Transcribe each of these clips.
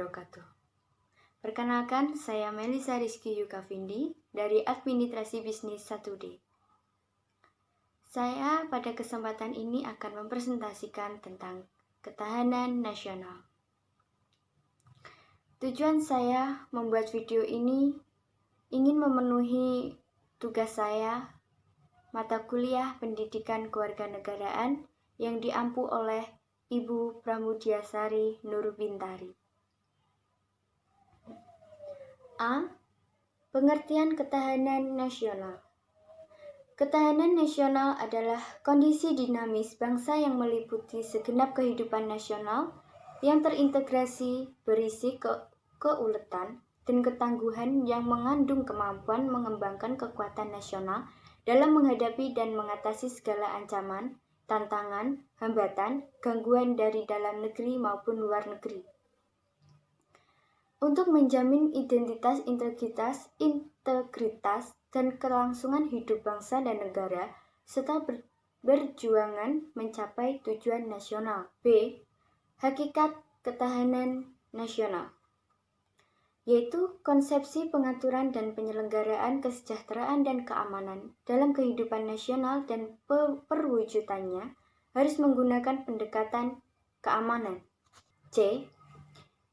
wabarakatuh. Perkenalkan, saya Melisa Rizky Yukavindi dari Administrasi Bisnis 1D. Saya pada kesempatan ini akan mempresentasikan tentang ketahanan nasional. Tujuan saya membuat video ini ingin memenuhi tugas saya, mata kuliah pendidikan kewarganegaraan yang diampu oleh Ibu Pramudiasari Nurbintari. A. Pengertian ketahanan nasional. Ketahanan nasional adalah kondisi dinamis bangsa yang meliputi segenap kehidupan nasional yang terintegrasi, berisi keuletan dan ketangguhan yang mengandung kemampuan mengembangkan kekuatan nasional dalam menghadapi dan mengatasi segala ancaman, tantangan, hambatan, gangguan dari dalam negeri maupun luar negeri. Untuk menjamin identitas, integritas, dan kelangsungan hidup bangsa dan negara, serta berjuangan mencapai tujuan nasional. B. Hakikat ketahanan nasional, yaitu konsepsi pengaturan dan penyelenggaraan kesejahteraan dan keamanan dalam kehidupan nasional dan perwujudannya harus menggunakan pendekatan keamanan. C.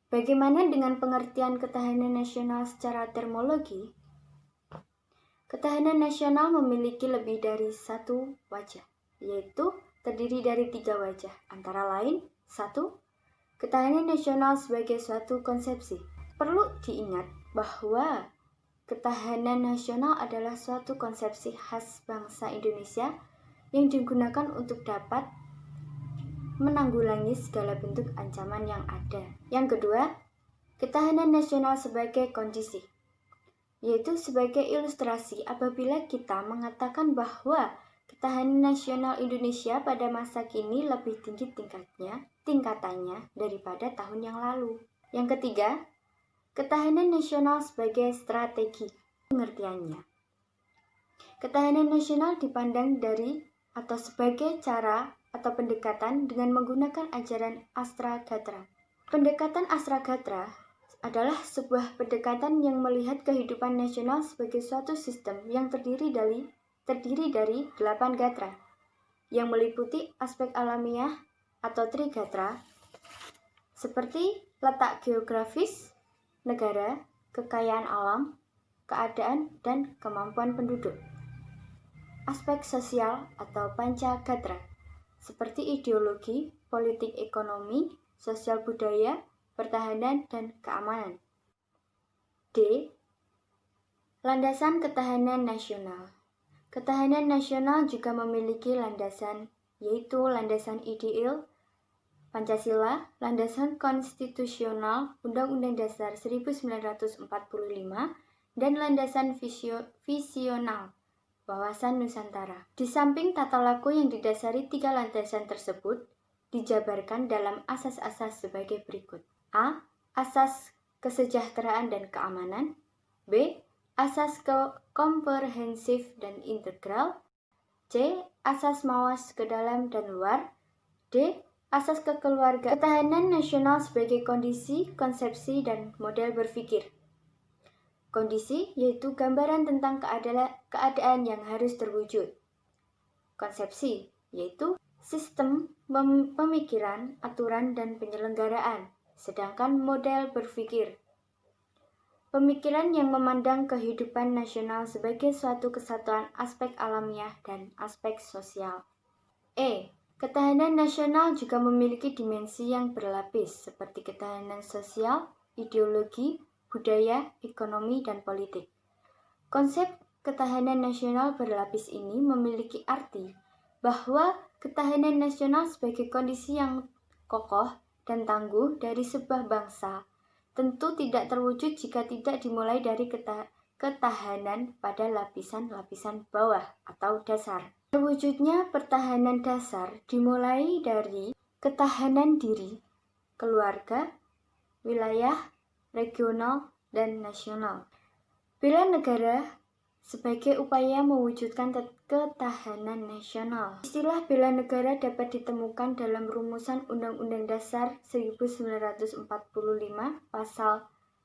Bagaimana dengan pengertian ketahanan nasional secara terminologi? Ketahanan nasional memiliki lebih dari satu wajah, yaitu terdiri dari 3 wajah, antara lain 1. Ketahanan nasional sebagai suatu konsepsi. Perlu diingat bahwa ketahanan nasional adalah suatu konsepsi khas bangsa Indonesia yang digunakan untuk dapat menanggulangi segala bentuk ancaman yang ada. Yang kedua, ketahanan nasional sebagai kondisi, yaitu sebagai ilustrasi apabila kita mengatakan bahwa ketahanan nasional Indonesia pada masa kini lebih tinggi tingkatannya daripada tahun yang lalu. Yang ketiga, ketahanan nasional sebagai strategi. Pengertiannya, ketahanan nasional dipandang dari atau sebagai cara atau pendekatan dengan menggunakan ajaran Astragatra. Pendekatan Astragatra adalah sebuah pendekatan yang melihat kehidupan nasional sebagai suatu sistem yang terdiri dari 8 gatra, yang meliputi aspek alamiah atau trigatra, seperti letak geografis, negara, kekayaan alam, keadaan, dan kemampuan penduduk. Aspek sosial atau pancagatra, seperti ideologi, politik ekonomi, sosial budaya, pertahanan, dan keamanan. D. Landasan ketahanan nasional. Ketahanan nasional juga memiliki landasan, yaitu landasan ideal Pancasila, landasan konstitusional Undang-Undang Dasar 1945, dan landasan visional Wawasan Nusantara. Di samping tata laku yang didasari 3 landasan tersebut, dijabarkan dalam asas-asas sebagai berikut. A. Asas kesejahteraan dan keamanan. B. Asas komprehensif dan integral. C. Asas mawas ke dalam dan luar. D. Asas kekeluargaan. Ketahanan nasional sebagai kondisi, konsepsi, dan model berpikir. Kondisi yaitu gambaran tentang keadaan yang harus terwujud. Konsepsi yaitu sistem pemikiran, aturan, dan penyelenggaraan. Sedangkan model berpikir, pemikiran yang memandang kehidupan nasional sebagai suatu kesatuan aspek alamiah dan aspek sosial. E. Ketahanan nasional juga memiliki dimensi yang berlapis, seperti ketahanan sosial, ideologi, budaya, ekonomi, dan politik. Konsep ketahanan nasional berlapis ini memiliki arti bahwa ketahanan nasional sebagai kondisi yang kokoh dan tangguh dari sebuah bangsa tentu tidak terwujud jika tidak dimulai dari ketahanan pada lapisan-lapisan bawah atau dasar. Terwujudnya pertahanan dasar dimulai dari ketahanan diri, keluarga, wilayah, regional, dan nasional. Bila negara sebagai upaya mewujudkan ketahanan nasional. Istilah bela negara dapat ditemukan dalam rumusan Undang-Undang Dasar 1945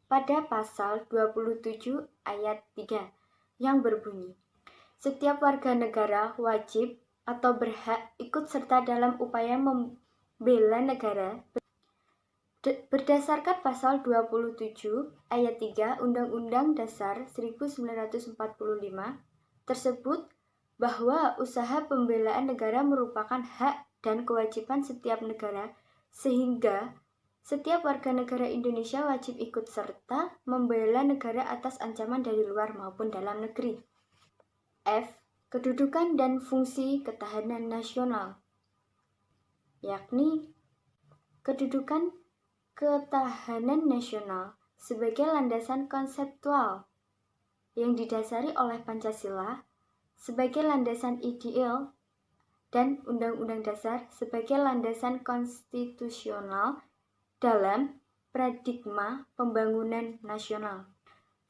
pada pasal 27 ayat 3 yang berbunyi, setiap warga negara wajib atau berhak ikut serta dalam upaya membela negara berdasarkan pasal 27 ayat 3 Undang-Undang Dasar 1945 tersebut bahwa usaha pembelaan negara merupakan hak dan kewajiban setiap negara, sehingga setiap warga negara Indonesia wajib ikut serta membela negara atas ancaman dari luar maupun dalam negeri. F. Kedudukan dan fungsi ketahanan nasional, yakni kedudukan ketahanan nasional sebagai landasan konseptual yang didasari oleh Pancasila sebagai landasan ideal dan Undang-Undang Dasar sebagai landasan konstitusional dalam paradigma pembangunan nasional.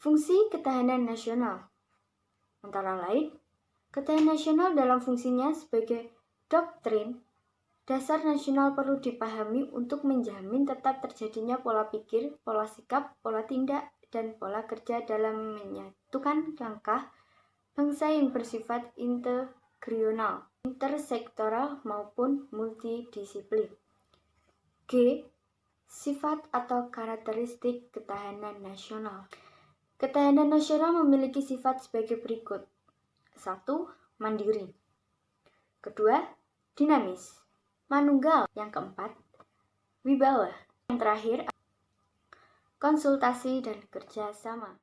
Fungsi ketahanan nasional antara lain, ketahanan nasional dalam fungsinya sebagai doktrin dasar nasional perlu dipahami untuk menjamin tetap terjadinya pola pikir, pola sikap, pola tindak, dan pola kerja dalam menyatukan langkah bangsa yang bersifat integrasional, intersektoral maupun multidisiplin. G. Sifat atau karakteristik ketahanan nasional. Ketahanan nasional memiliki sifat sebagai berikut. 1. Mandiri. 2. Dinamis. Manunggal. Yang keempat, wibawa. Yang terakhir, konsultasi dan kerjasama.